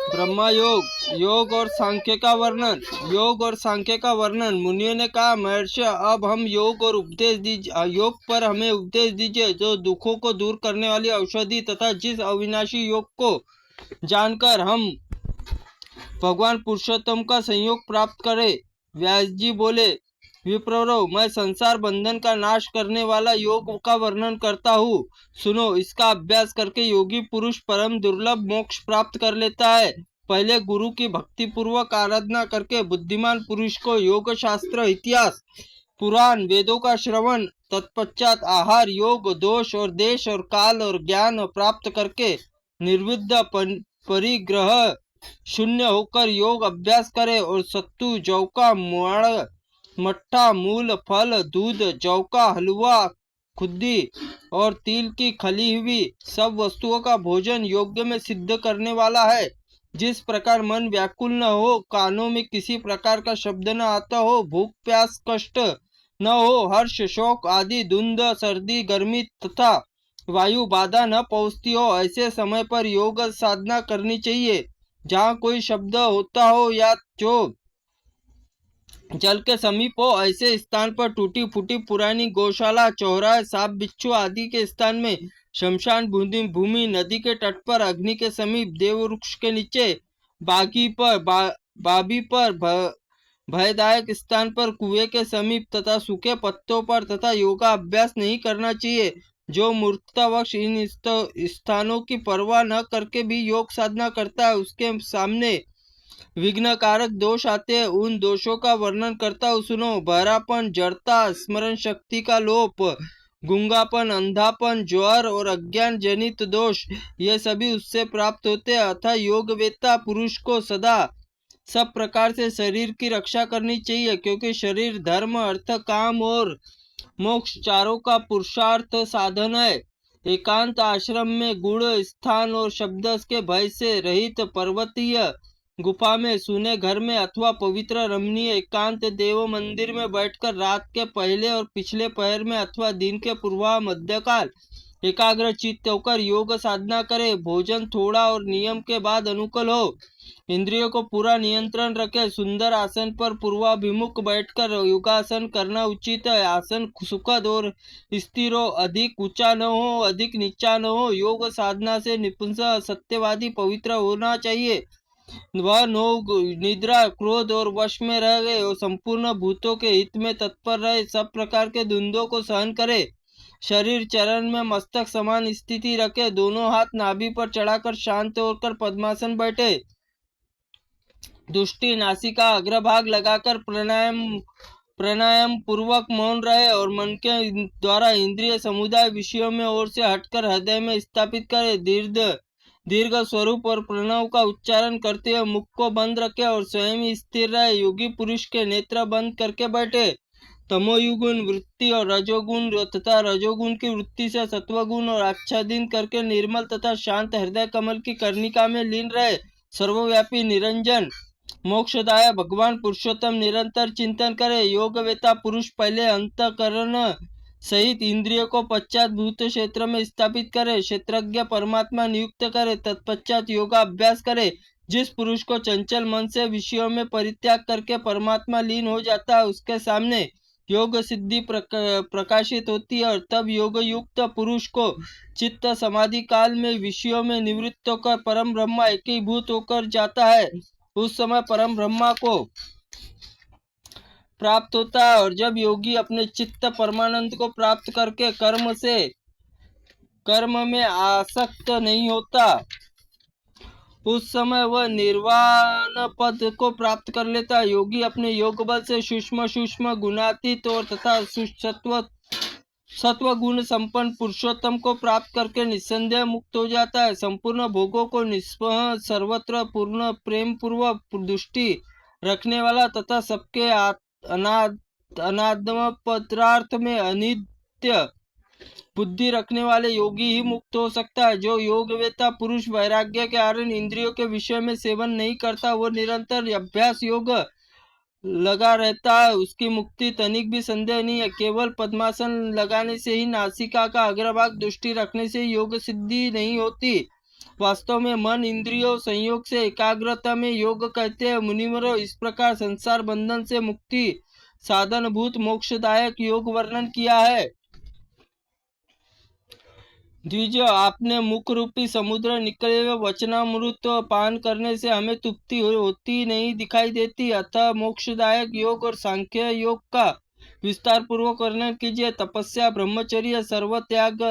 ब्रह्मा योग। योग और सांख्य का वर्णन। योग और सांख्य का वर्णन। मुनियों ने कहा, महर्षि, अब हम योग और उपदेश दीजिए, योग पर हमें उपदेश दीजिए, जो दुखों को दूर करने वाली औषधि तथा जिस अविनाशी योग को जानकर हम भगवान पुरुषोत्तम का संयोग प्राप्त करें। व्यास जी बोले, विप्रो, मैं संसार बंधन का नाश करने वाला योग का वर्णन करता हूँ। सुनो, इसका अभ्यास करके योगी पुरुष परम दुर्लभ मोक्ष प्राप्त कर लेता है। पहले गुरु की भक्ति पूर्वक आराधना करके बुद्धिमान पुरुष को योग शास्त्र, इतिहास, पुराण, वेदों का श्रवण, तत्पश्चात आहार, योग, दोष और देश और काल और ज्ञान प्राप्त करके निर्विद्ध परिग्रह शून्य होकर योग अभ्यास करे और सत्तू, जौ का मट्ठा, मूल, फल, दूध, जौ का हलवा, खुद्दी और तिल की खली हुई सब वस्तुओं का भोजन योग में सिद्ध करने वाला है। जिस प्रकार मन व्याकुल न हो, कानों में किसी प्रकार का शब्द न आता हो, भूख प्यास कष्ट न हो, हर्ष शोक आदि धुंध सर्दी गर्मी तथा वायु बाधा न पहुंचती हो, ऐसे समय पर योग साधना करनी चाहिए। जहाँ कोई शब्द होता हो या जो जल के समीप हो, ऐसे स्थान पर टूटी फूटी पुरानी गौशाला, चौराहे, सांप बिच्छू आदि के स्थान में, शमशान भूमि, नदी के तट पर, अग्नि के समीप, देव वृक्ष के नीचे, बागी पर, बाबी पर, भयदायक स्थान पर, कुएं के समीप तथा सूखे पत्तों पर तथा योगा अभ्यास नहीं करना चाहिए। जो मूर्खतावश इन स्थानों की परवाह न करके भी योग साधना करता है, उसके सामने विघ्नकारक दोष आते हैं। उन दोषों का वर्णन करता हूँ, सुनो। बहरापन, जड़ता, स्मरण शक्ति का लोप, गूंगापन, अंधापन, ज्वर और अज्ञान जनित दोष, ये सभी उससे प्राप्त होते हैं। अतः योगवेत्ता पुरुष को सदा सब प्रकार से शरीर की रक्षा करनी चाहिए, क्योंकि शरीर धर्म, अर्थ, काम और मोक्ष चारों का पुरुषार्थ साधन है। एकांत आश्रम में गुण स्थान और शब्द के भय से रहित पर्वतीय गुफा में, सुने घर में अथवा पवित्र रमणीय एकांत देव मंदिर में बैठकर रात के पहले और पिछले पहर में अथवा दिन के पूर्वा मध्यकाल एकाग्र चित्त होकर योग साधना करे। भोजन थोड़ा और नियम के बाद अनुकूल हो। इंद्रियों को पूरा नियंत्रण रखे। सुंदर आसन पर पूर्वाभिमुख बैठकर योगासन करना उचित है। आसन सुखद और स्थिर हो, अधिक ऊंचा न हो, अधिक नीचा न हो। योग साधना से निपुण सत्यवादी पवित्र होना चाहिए। वह निद्रा, क्रोध और वश में रह गए और संपूर्ण भूतों के हित में तत्पर रहे। सब प्रकार के द्वंद्वों को सहन करे। शरीर चरण में मस्तक समान स्थिति रखे। दोनों हाथ नाभि पर चढ़ाकर शांत होकर पद्मासन बैठे। दुष्टि नासिका अग्रभाग लगाकर प्राणायाम पूर्वक मौन रहे और मन के द्वारा इंद्रिय समुदाय विषयों में ओर से हटकर हृदय में स्थापित करे। दीर्घ स्वरूप और प्रणव का उच्चारण करते हुए मुख को बंद रखे और स्वयं स्थिर रहे। योगी पुरुष के नेत्र बंद करके बैठे। तमोयुगुण वृत्ति और रजोगुण तथा रजोगुण की वृत्ति से सत्वगुण और आच्छादित करके निर्मल तथा शांत हृदय कमल की कर्णिका में लीन रहे। सर्वव्यापी निरंजन मोक्षदाय भगवान पुरुषोत्तम निरंतर चिंतन करे। योगवेता पुरुष पहले अंतःकरण सहित इंद्रियों को पश्चात भूत क्षेत्र में स्थापित करे। क्षेत्रज्ञ परमात्मा नियुक्त करे। तत्पश्चात योगा अभ्यास करे। जिस पुरुष को चंचल मन से विषयों में परित्याग करके परमात्मा लीन हो जाता है, उसके सामने योग सिद्धि प्रकाशित होती है और तब योग युक्त पुरुष को चित्त समाधि काल में विषयों में निवृत्त होकर परम ब्रह्मा एकीभूत होकर जाता है। उस समय परम ब्रह्मा को प्राप्त होता है। और जब योगी अपने चित्त परमानंद को प्राप्त करके कर्म में आसक्त नहीं होता, उस समय वह निर्वाण पद को प्राप्त कर लेता है। योगी अपने योग बल से सूक्ष्म गुणातीत और तथा सत्व गुण संपन्न पुरुषोत्तम को प्राप्त करके निस्संदेह मुक्त हो जाता है। संपूर्ण भोगों को निष्पह, सर्वत्र पूर्ण प्रेम पूर्वक दृष्टि रखने वाला तथा सबके अनात्म पदार्थ में अनित्य बुद्धि रखने वाले योगी ही मुक्त हो सकता है। जो योगवेता पुरुष वैराग्य के कारण इंद्रियों के विषय में सेवन नहीं करता, वो निरंतर अभ्यास योग लगा रहता है, उसकी मुक्ति तनिक भी संदेह नहीं है। केवल पद्मासन लगाने से ही, नासिका का अग्रभाग दृष्टि रखने से योग सिद्धि नहीं होती। वास्तव में मन इंद्रियों संयोग से एकाग्रता में योग कहते हैं। मुनिवरों, इस प्रकार संसार बंधन से मुक्ति साधन भूत मोक्षदायक योग वर्णन किया है। द्विज, आपने मुख रूपी समुद्र निकले हुए वचनामृत पान करने से हमें तृप्ति होती नहीं दिखाई देती, अतः मोक्षदायक योग और सांख्य योग का विस्तार पूर्वक वर्णन कीजिए। तपस्या, ब्रह्मचर्य, सर्व त्याग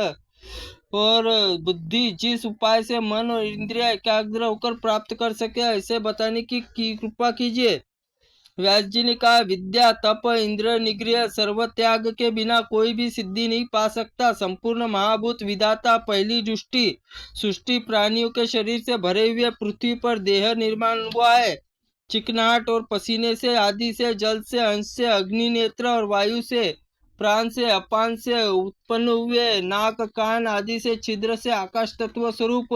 और बुद्धि जिस उपाय से मन और इंद्रिया एकाग्र होकर प्राप्त कर सके, ऐसे बताने की कृपा कीजिए। व्यास जी ने कहा, विद्या, तप, इंद्र निग्रह, सर्व त्याग के बिना कोई भी सिद्धि नहीं पा सकता। संपूर्ण महाभूत विधाता पहली दृष्टि सृष्टि प्राणियों के शरीर से भरे हुए पृथ्वी पर देह निर्माण हुआ है। चिकनाहट और पसीने से, आदि से, जल से, अंश से, अग्नि, नेत्र और वायु से, प्राण से, अपान से उत्पन्न हुए, नाक, कान आदि से, छिद्र से, आकाश तत्व स्वरूप,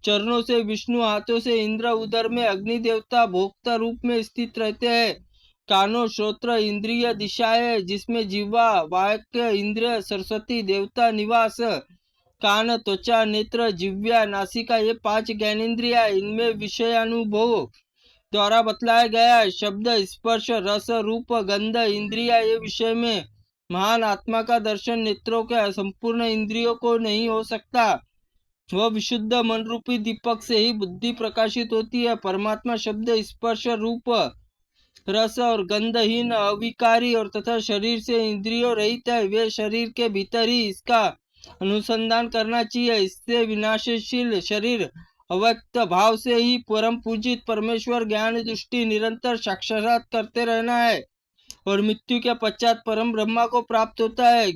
चरणों से विष्णु, हाथों से इंद्र, उदर में अग्नि देवता भोक्ता रूप में स्थित रहते हैं। कानों, श्रोत्र, इंद्रिय, दिशाएं जिसमें जीवा, वाक्य, इंद्रिय, सरस्वती देवता निवास, कान, त्वचा, नेत्र, जिह्वा, नासिका, ये 5 ज्ञानेन्द्रिया, इनमें विषयानुभव द्वारा बतलाया गया है। शब्द, स्पर्श, रस, रूप, गंध इंद्रिया, ये विषय में महान आत्मा का दर्शन नेत्रों के संपूर्ण इंद्रियों को नहीं हो सकता। वह विशुद्ध मन रूपी दीपक से ही बुद्धि प्रकाशित होती है। परमात्मा शब्द, स्पर्श, रूप, रस और गंधहीन, अविकारी और तथा शरीर से इंद्रियों रहित है। वे शरीर के भीतर ही इसका अनुसंधान करना चाहिए। इससे विनाशशील शरीर अव्यक्त भाव से ही परम पूजित परमेश्वर ज्ञान दृष्टि निरंतर साक्षात करते रहना है और मृत्यु के पश्चात परम ब्रह्मा को प्राप्त होता है।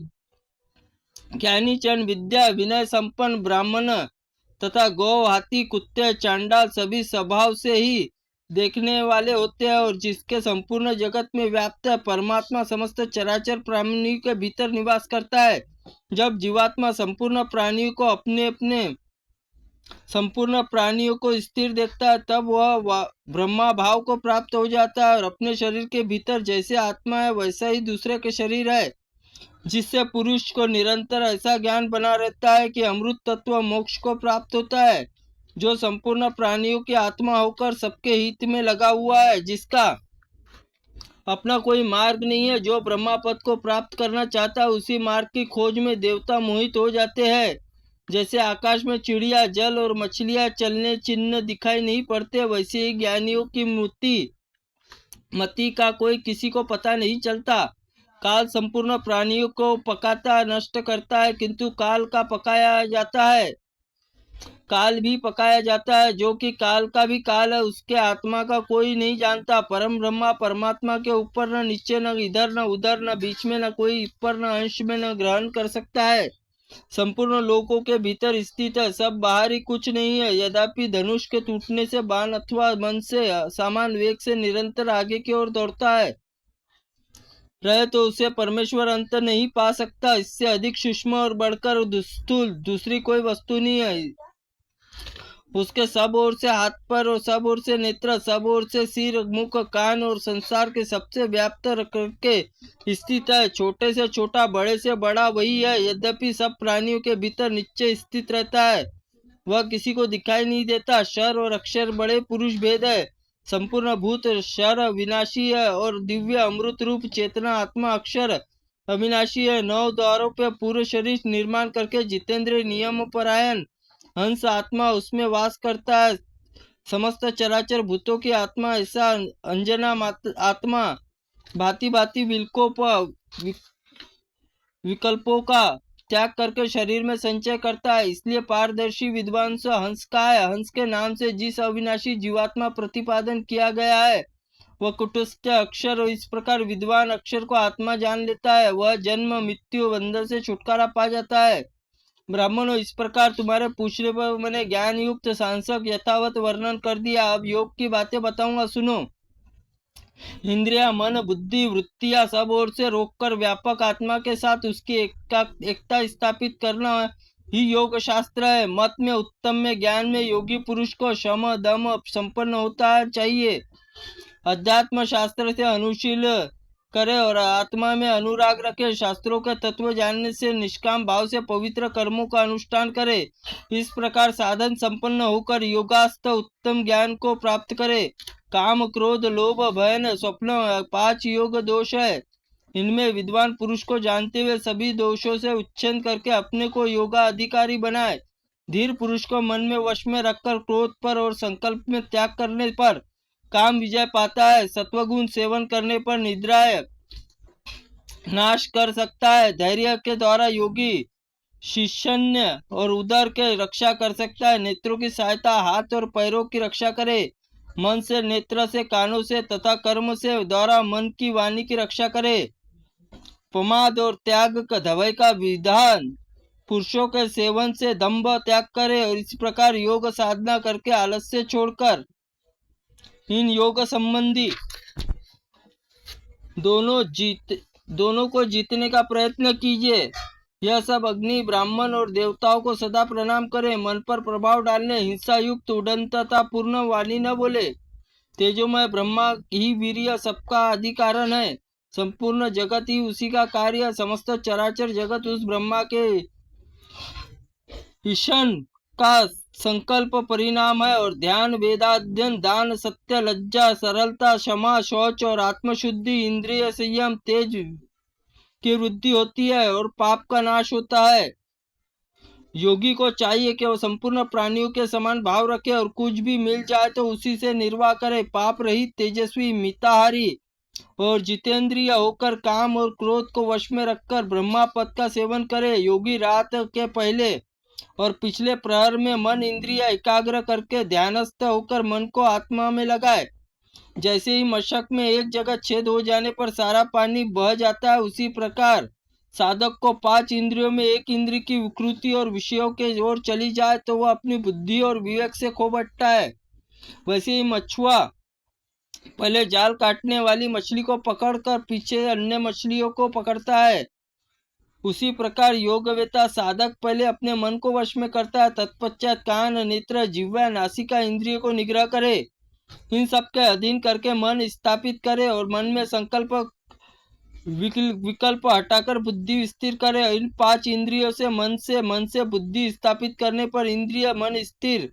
ज्ञानी जन विद्या विनय संपन्न ब्राह्मण तथा गौ, हाथी, कुत्ते, चांडाल सभी स्वभाव से ही देखने वाले होते हैं और जिसके संपूर्ण जगत में व्याप्त है परमात्मा समस्त चराचर प्राणियों के भीतर निवास करता है। जब जीवात्मा संपूर्ण प्राणियों को अपने संपूर्ण प्राणियों को स्थिर देखता है, तब वह ब्रह्मा भाव को प्राप्त हो जाता है और अपने शरीर के भीतर जैसे आत्मा है वैसा ही दूसरे के शरीर है, जिससे पुरुष को निरंतर ऐसा ज्ञान बना रहता है कि अमृत तत्व मोक्ष को प्राप्त होता है, जो संपूर्ण प्राणियों की आत्मा होकर सबके हित में लगा हुआ है, जिसका अपना कोई मार्ग नहीं है। जो ब्रह्मा पद को प्राप्त करना चाहता है उसी मार्ग की खोज में देवता मोहित हो जाते हैं। जैसे आकाश में चिड़िया, जल और मछलियां चलने चिन्ह दिखाई नहीं पड़ते, वैसे ही ज्ञानियों की मति का कोई किसी को पता नहीं चलता। काल संपूर्ण प्राणियों को पकाता नष्ट करता है, किंतु काल का पकाया जाता है, काल भी पकाया जाता है, जो कि काल का भी काल है, उसके आत्मा का कोई नहीं जानता। परम ब्रह्मा परमात्मा के ऊपर न नीचे, न इधर न उधर, न बीच में, न कोई ऊपर न अंश में न ग्रहण कर सकता है। संपूर्ण लोकों के भीतर स्थित है, सब बाहरी कुछ नहीं है। यद्यपि धनुष के टूटने से बाण अथवा मन से समान वेग से निरंतर आगे की ओर दौड़ता है रहे तो उसे परमेश्वर अंत नहीं पा सकता। इससे अधिक सूक्ष्म और बढ़कर स्थूल दूसरी कोई वस्तु नहीं है। उसके सब ओर से हाथ पर और सब ओर से नेत्र, सब ओर से सिर, मुख, कान और संसार के सबसे व्याप्त करके स्थित है। छोटे से छोटा, बड़े से बड़ा वही है। यद्यपि सब प्राणियों के भीतर नीचे स्थित रहता है, वह किसी को दिखाई नहीं देता। शर और अक्षर बड़े पुरुष भेद है। संपूर्ण भूत शर विनाशी है और दिव्य अमृत रूप चेतना आत्मा अक्षर अविनाशी है। 9 द्वारों पे पूर्ण शरीर निर्माण करके जितेंद्र नियम परायण हंस आत्मा उसमें वास करता है। समस्त चराचर भूतों की आत्मा ऐसा अंजना आत्मा भांति भांति विकल्पों का त्याग करके शरीर में संचय करता है। इसलिए पारदर्शी विद्वांस हंस का है। हंस के नाम से जिस अविनाशी जीवात्मा प्रतिपादन किया गया है वह कुटस्थ अक्षर, और इस प्रकार विद्वान अक्षर को आत्मा जान लेता है, वह जन्म मृत्यु बंधन से छुटकारा पा जाता है। ब्राह्मणों, इस प्रकार तुम्हारे पूछने पर मैंने ज्ञान युक्त सांसक यथावत वर्णन कर दिया। अब योग की बातें बताऊंगा, सुनो। इंद्रिया, मन, बुद्धि, वृत्तियां सब ओर से रोककर व्यापक आत्मा के साथ उसकी एकता स्थापित करना ही योग शास्त्र है। मत में उत्तम में ज्ञान में योगी पुरुष को शम दम संपन्न होता चाहिए। अध्यात्म शास्त्र से अनुशील करे और आत्मा में अनुराग रखे। शास्त्रों के तत्व जानने से निष्काम भाव से पवित्र कर्मों का अनुष्ठान करे। इस प्रकार साधन संपन्न होकर योगास्थ उत्तम ज्ञान को प्राप्त करे। काम, क्रोध, लोभ, भय, स्वप्न 5 योग दोष है। इनमें विद्वान पुरुष को जानते हुए सभी दोषों से उच्छेद करके अपने को योगा अधिकारी बनाए। धीर पुरुष को मन में वश में रखकर क्रोध पर और संकल्प में त्याग करने पर काम विजय पाता है। सत्वगुण सेवन करने पर निद्रा नाश कर सकता है। धैर्य के द्वारा योगी शिष्यन्य और उदर के रक्षा कर सकता है। नेत्रों की सहायता हाथ और पैरों की रक्षा करे। मन से, नेत्र से, कानों से तथा कर्म से द्वारा मन की वाणी की रक्षा करे। प्रमाद और त्याग का धवय का विधान पुरुषों के सेवन से दंभ त्याग करे और इस प्रकार योग साधना करके आलस्य छोड़कर इन योग संबंधी दोनों को जीतने का प्रयत्न कीजिए। यह सब अग्नि, ब्राह्मण और देवताओं को सदा प्रणाम करे। मन पर प्रभाव डालने, हिंसा युक्त, उदंतता पूर्ण वाणी न बोले। तेजोमय ब्रह्मा ही वीर्य सबका आदि कारण है। संपूर्ण जगत ही उसी का कार्य। समस्त चराचर जगत उस ब्रह्मा के ईशन का संकल्प परिणाम है। और ध्यान, वेदाध्ययन, दान, सत्य, लज्जा, सरलता, क्षमा, शौच और आत्मशुद्धि, इंद्रिय संयम, तेज की वृद्धि होती है और पाप का नाश होता है। योगी को चाहिए कि वह संपूर्ण प्राणियों के समान भाव रखे और कुछ भी मिल जाए तो उसी से निर्वाह करे। पाप रहित, तेजस्वी, मिताहारी और जितेंद्रिय होकर काम और क्रोध को वश में रखकर ब्रह्मा पद का सेवन करे। योगी रात के पहले और पिछले प्रहर में मन इंद्रिय एकाग्र करके ध्यानस्थ होकर मन को आत्मा में लगाए। जैसे ही मशक में एक जगह छेद हो जाने पर सारा पानी बह जाता है, उसी प्रकार साधक को 5 इंद्रियों में एक इंद्रिय की विकृति और विषयों के ओर चली जाए तो वह अपनी बुद्धि और विवेक से खो बैठता है। वैसे ही मछुआ पहले जाल काटने वाली मछली को पकड़कर पीछे अन्य मछलियों को पकड़ता है, उसी प्रकार योगवेता साधक पहले अपने मन को वश में करता है, तत्पश्चात कान, नेत्र, जिह्वा, नासिका इंद्रियों को निग्रह करे। इन सब के अधीन करके मन स्थापित करे और मन में संकल्प विकल्प हटाकर बुद्धि स्थिर करे। इन 5 इंद्रियों से मन से बुद्धि स्थापित करने पर इंद्रिय मन स्थिर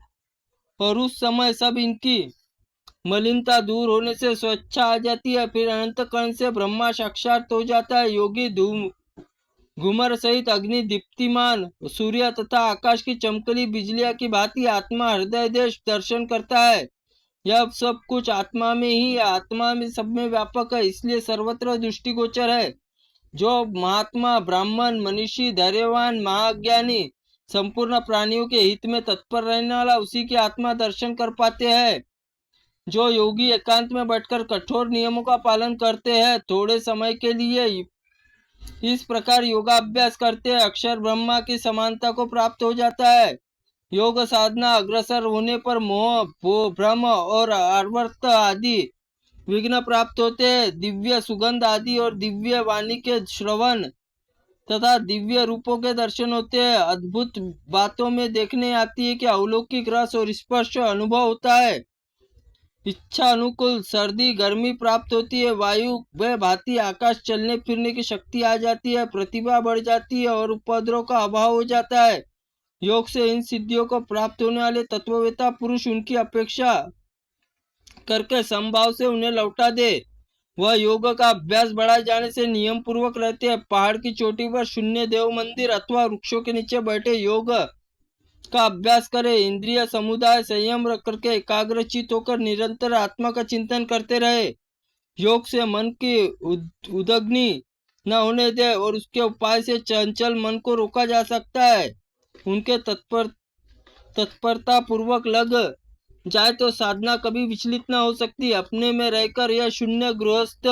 और उस समय सब इनकी मलिनता दूर होने से स्वेच्छा आ जाती है। फिर अंतःकरण से ब्रह्मा साक्षात हो जाता है। योगी घूमर सहित अग्नि, दीप्तिमान सूर्य तथा आकाश की चमकली बिजलियां की भांति आत्मा हृदय देश दर्शन करता है। यह सब कुछ आत्मा में ही है। आत्मा में सब में व्यापक है, इसलिए सर्वत्र दृष्टिगोचर है। जो महात्मा, ब्राह्मण, मनीषी, धैर्यवान, महाज्ञानी, संपूर्ण प्राणियों के हित में तत्पर रहने वाला उसी के आत्मा दर्शन कर पाते हैं। जो योगी एकांत में बैठकर कठोर नियमों का पालन करते हैं, थोड़े समय के लिए इस प्रकार योगाभ्यास करते हैं, अक्षर ब्रह्मा की समानता को प्राप्त हो जाता है। योग साधना अग्रसर होने पर मोह, भ्रम और आवर्त आदि विघ्न प्राप्त होते हैं। दिव्य सुगंध आदि और दिव्य वाणी के श्रवण तथा दिव्य रूपों के दर्शन होते हैं। अद्भुत बातों में देखने आती है कि अलौकिक रस और स्पर्श अनुभव होता है। इच्छा अनुकूल सर्दी गर्मी प्राप्त होती है। वायु व भांति आकाश चलने फिरने की शक्ति आ जाती है। प्रतिभा बढ़ जाती है और उपद्रव का अभाव हो जाता है। योग से इन सिद्धियों को प्राप्त होने वाले तत्ववेता पुरुष उनकी अपेक्षा करके समभाव से उन्हें लौटा दे। वह योग का अभ्यास बढ़ाए जाने से नियम पूर्वक रहते हैं। पहाड़ की चोटी पर शून्य देव मंदिर अथवा वृक्षों के नीचे बैठे योग का अभ्यास करे। इंद्रिय समुदाय संयम रख करके एकाग्रचित होकर निरंतर आत्मा का चिंतन करते रहे। योग से मन की उदग्नि न होने दे और उसके उपाय से चंचल मन को रोका जा सकता है। उनके तत्परता पूर्वक लग जाए तो साधना कभी विचलित न हो सकती। अपने में रहकर यह शून्य गृहस्थ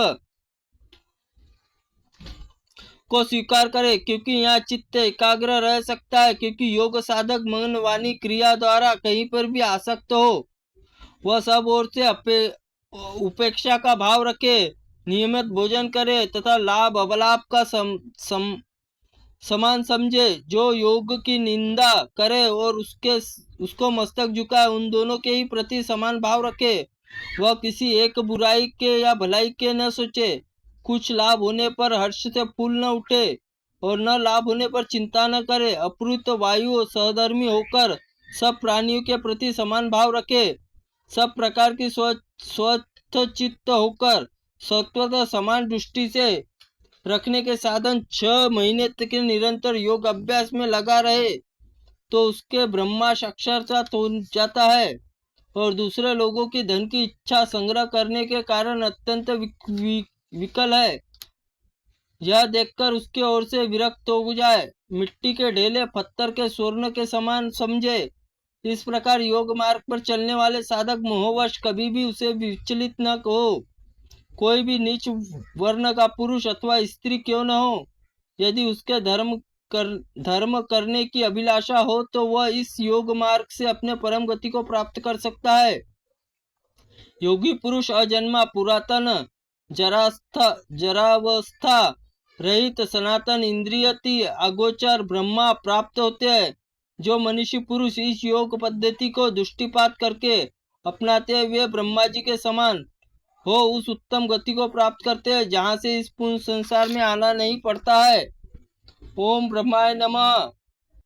को स्वीकार करे, क्योंकि यहाँ चित्त एकाग्र रह सकता है। क्योंकि योग साधक मन वाणी क्रिया द्वारा कहीं पर भी आसक्त हो, वह सब ओर से उपेक्षा का भाव रखे, नियमित भोजन करे तथा लाभ अवलाभ का समान समझे। जो योग की निंदा करे और उसको मस्तक झुकाए, उन दोनों के ही प्रति समान भाव रखे। वह किसी एक बुराई के या भलाई के न सोचे। कुछ लाभ होने पर हर्ष से फूल न उठे और न लाभ होने पर चिंता न करे। अप्रुत वायु सहधर्मी होकर सब प्राणियों के प्रति समान भाव रखे। सब प्रकार की स्वस्थ चित्त होकर सत्वतः समान दृष्टि से रखने के साधन 6 महीने तक के निरंतर योग अभ्यास में लगा रहे तो उसके ब्रह्मा साक्षात्कार हो जाता है और दूसरे लोगों की धन की इच्छा संग्रह करने के कारण अत्यंत विकल है, यह देखकर उसके ओर से विरक्त हो जाए। मिट्टी के ढेले पत्थर के स्वर्ण के समान समझे। इस प्रकार योग मार्ग पर चलने वाले साधक मोहवश कभी भी उसे विचलित न हो। कोई भी नीच वर्ण का पुरुष अथवा स्त्री क्यों न हो, यदि उसके धर्म करने की अभिलाषा हो तो वह इस योग मार्ग से अपने परम गति को प्राप्त कर सकता है। योगी पुरुष अजन्मा पुरातन जरावस्था रहित सनातन इंद्रियति अगोचर ब्रह्मा प्राप्त होते हैं। जो मनुष्य पुरुष इस योग पद्धति को दृष्टिपात करके अपनाते वे ब्रह्मा जी के समान हो उस उत्तम गति को प्राप्त करते हैं जहाँ से इस पूर्ण संसार में आना नहीं पड़ता है। ओम ब्रह्माय नमः।